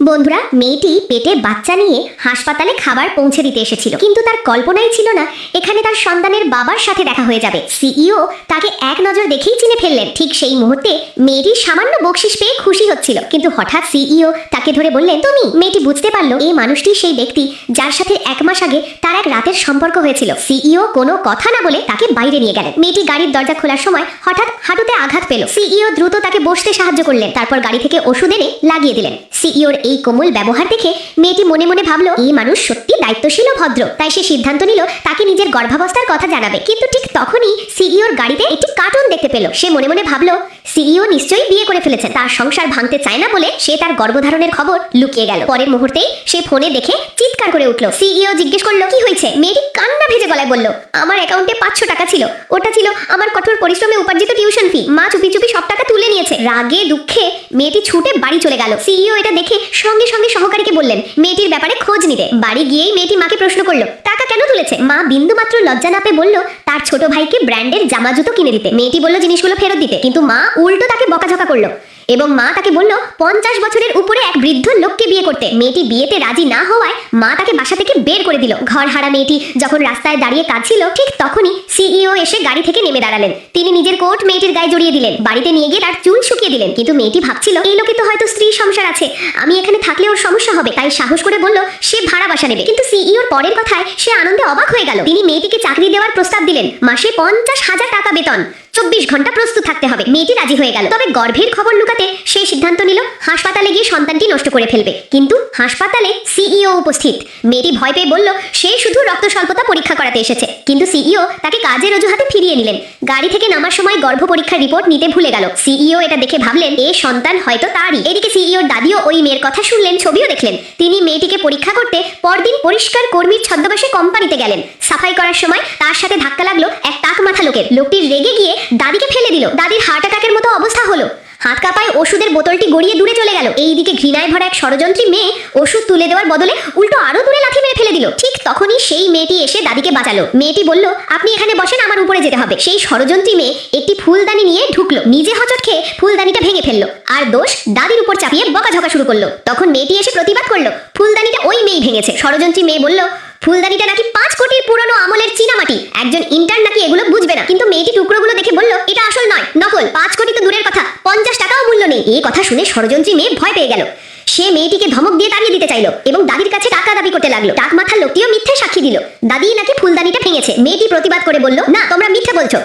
বন্ধুরা, মেয়েটি পেটে বাচ্চা নিয়ে হাসপাতালে খাবার পৌঁছে দিতে এসেছিল, কিন্তু তার কল্পনাই ছিল না এখানে তার সন্তানের বাবার সাথে দেখা হয়ে যাবে। সিইও তাকে এক নজর দেখেই চিনে ফেললেন। ঠিক সেই মুহূর্তে মেয়েটি সামান্য বকশিশ পেয়ে খুশি হচ্ছিল, কিন্তু হঠাৎ সিইও তাকে ধরে বললেন, তুমি। মেয়েটি বুঝতে পারলো এই মানুষটি সেই ব্যক্তি যার সাথে এক মাস আগে তার এক রাতের সম্পর্ক হয়েছিল। সিইও কোনো কথা না বলে তাকে বাইরে নিয়ে গেলেন। মেয়েটি গাড়ির দরজা খোলার সময় হঠাৎ হাঁটুতে আঘাত পেল। সিইও দ্রুত তাকে বসতে সাহায্য করলেন, তারপর গাড়ি থেকে ওষুধ এনে লাগিয়ে দিলেন। সিইওর এই কোমল ব্যবহার দেখে মেয়েটি মনে মনে ভাবলো, এই মানুষ সত্যি দায়িত্বশীল ও ভদ্র। তাই সে সিদ্ধান্ত নিল তাকে নিজের গর্ভাবস্থার কথা জানাবে। কিন্তু ঠিক তখনই সিইওর গাড়িতে একটি কার্টুন দেখতে পেল। সে মনে মনে ভাবলো, সিইও নিশ্চয়ই বিয়ে করে ফেলেছেন। তার সংসার ভাঙতে চায় না বলে সে তার গর্ভধারণের খবর লুকিয়ে গেল। পরের মুহূর্তেই সে ফোনে দেখে চিৎকার করে উঠল। সিইও জিজ্ঞেস করলো, কি হয়েছে? মেয়েটি কান্না ভেজে গলায় বলল, আমার অ্যাকাউন্টে 500 টাকা ছিল, ওটা ছিল আমার কঠোর পরিশ্রমে উপার্জিত টিউশন ফি। মা চুপি চুপি সব টাকা তুলে নিয়েছে। রাগে দুঃখে মেয়েটি ছুটে বাড়ি চলে গেল। সিইও এটা দেখে সঙ্গে সঙ্গে সহকারীকে বললেন মেয়েটির ব্যাপারে খোঁজ নিতে। বাড়ি গিয়েই মেয়েটি মাকে প্রশ্ন করলো, টাকা কেন তুলেছে? মা বিন্দুমাত্র লজ্জা না পেয়ে বলল, তার ছোট ভাইকে ব্র্যান্ডের জামা জুতো কিনে দিতে। মেয়েটি বলল জিনিসগুলো ফেরত দিতে, কিন্তু মা উল্টো তাকে বকাঝকা করলো এবং মা তাকে বলল 50 বছরের উপরে এক বৃদ্ধ লোককে বিয়ে করতে। মেয়েটি বিয়েতে রাজি না হওয়ায় মা তাকে বাসা থেকে বের করে দিল। ঘর হারা মেয়েটি যখন রাস্তায় দাঁড়িয়ে কাঁদছিল, ঠিক তখনই সিইও এসে গাড়ি থেকে নেমে দাঁড়ালেন। তিনি নিজের কোট মেয়েটির গায়ে জড়িয়ে দিলেন, বাড়িতে নিয়ে গিয়ে তার চুল শুকিয়ে দিলেন। কিন্তু মেয়েটি ভাবছিল, এই লোকে তো হয়তো স্ত্রী সংসার আছে, আমি এখানে থাকলে ওর সমস্যা হবে। তাই সাহস করে বলল সে ভাড়া বাসা নেবে। কিন্তু সিইওর পরের কথায় সে আনন্দে অবাক হয়ে গেল। তিনি মেয়েটিকে চাকরি দেওয়ার প্রস্তাব দিলেন। মাসে 50,000 টাকা বেতন, 24 ঘন্টা প্রস্তুত থাকতে হবে। মেয়েটি রাজি হয়ে গেল। তবে গর্ভের খবর লুকাতে সে সিদ্ধান্ত নিল হাসপাতালে গিয়ে সন্তানটি নষ্ট করে ফেলবে। কিন্তু হাসপাতালে সিইও উপস্থিত। মেয়েটি ভয় পেয়ে বলল সে শুধু রক্ত স্বল্পতা পরীক্ষা করাতে এসেছে। কিন্তু সিইও তাকে কাজের অজুহাতে ফিরিয়ে নিলেন। গাড়ি থেকে নামার সময় গর্ভ পরীক্ষার রিপোর্ট নিতে ভুলে গেল। সিইও এটা দেখে ভাবলেন এ সন্তান হয়তো তারই। এদিকে সিইওর দাদিও ওই মেয়ের কথা শুনলেন, ছবিও দেখলেন। তিনি মেয়েটিকে পরীক্ষা করতে পরদিন পরিষ্কার কর্মীর ছদ্মবেশে কোম্পানিতে গেলেন। সাফাই করার সময় তার সাথে ধাক্কা লাগলো এক টাক মাথা লোকের। লোকটি রেগে গিয়ে দাদিকে ফেলে দিল। দাদির হার্ট অ্যাটাকের মতো অবস্থা হলো। হাত কাঁপায় ওষুধের বোতলটি গড়িয়ে দূরে চলে গেল। এইদিকে ঘৃণায় ভরা এক ষড়যন্ত্রী মেয়ে ওষুধ তুলে দেওয়ার বদলে উল্টো আরো দূরে লাথি মেরে ফেলে দিল। ঠিক তখনই সেই মেয়েটি এসে দাদিকে বাঁচালো। মেয়েটি বলল, আপনি এখানে বসেন, আমার উপরে যেতে হবে। সেই ষড়যন্ত্রী মেয়ে একটি ফুলদানি নিয়ে ঢুকলো, নিজে হচট খেয়ে ফুলদানিটা ভেঙে ফেললো আর দোষ দাদির উপর চাপিয়ে বকাঝকা শুরু করলো। তখন মেয়েটি এসে প্রতিবাদ করলো, ফুলদানিটা ওই মেয়েই ভেঙেছে। ষড়যন্ত্রী মেয়ে বলল, ফুলদানিটা নাকি 5 কোটির পুরনো আমলের চীনামাটি, একজন ইন্টার্ন নাকি এগুলো বুঝবে না। কিন্তু মেয়েটি টুকরোগুলো দেখে বলল, এটা আসল নয়, নকল। 5 কোটি তো দূরের কথা, 50 টাকাও মূল্য নেই। এই কথা শুনে ষড়যন্ত্রী মেয়ে ভয় পেয়ে গেল। সে মেয়েটিকে ধমক দিয়ে তাড়িয়ে দিতে চাইলো এবং দাদির কাছে টাকা দাবি করতে লাগলো। টাক মাথার লোকটিও মিথ্যে সাক্ষী দিল, দাদি নাকি ফুলদানিটা ভেঙেছে। মেয়েটি প্রতিবাদ করে বলল, না, তোমরা মিথ্যে বলছো।